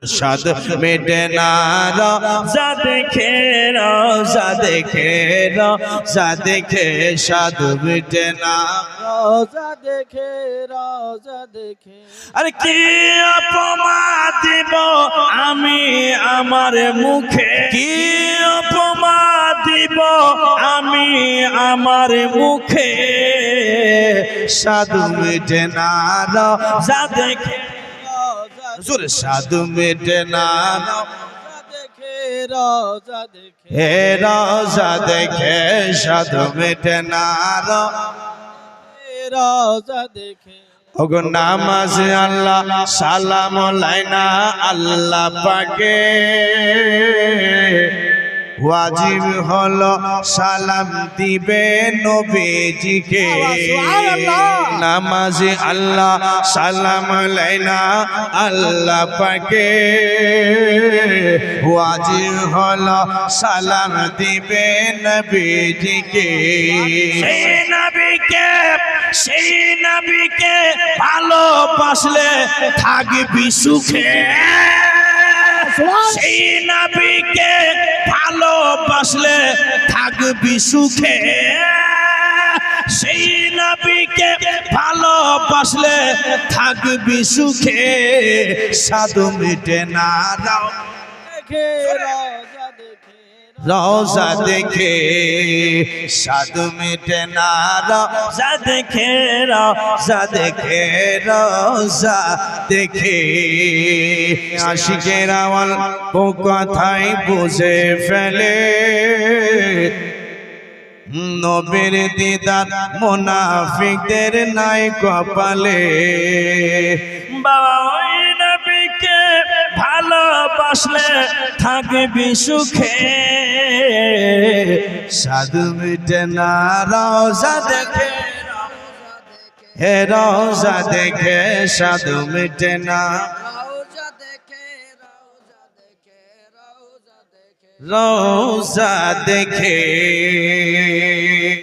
साद मिटे ना रोज़ा देखे रोज़ा देखे रोज़ा देखे साद मिटे ना रोज़ा देखे रोज़ा देखे अरे की अपमा দিব আমি আমার মুখে কি अपमा দিব আমি আমার মুখে साद मिटे ना रोज़ा देखे जोर साद मिटे ना रोज़ा देखे रोज़ा देखे रोज़ा देखे साद मिटे ना रोज़ा देखे ओगो नामाज अल्लाह सालाम लाइना अल्लाह पाके वाजिब हलो सालाम दिबे नबीजी के नामाज अल्लाह सालाम लाइना अल्लाह पाके वाजिब हलो सालाम दिबे नबीजी के সেই নবীকে ভালোবাসলে থাকবি সুখে সেই নবীকে ভালোবাসলে থাকবি সুখে সেই নবীকে ভালোবাসলে থাকবি সুখে সাদ মিটে না रोज़ा देखे साद मिटे ना रोज़ा देखे रोज़ा देखे रोज़ा देखे आशिकेरा अल्प कथाई बुझे फेले नबीर दीदार मुनाफिकदेर नाई कपाले बाबा नबीके ভালোবাসলে থাকবি সুখে साद मिटे ना रोज़ा देखे हे रोज़ा देखे साद मिटे ना रोज़ा देखे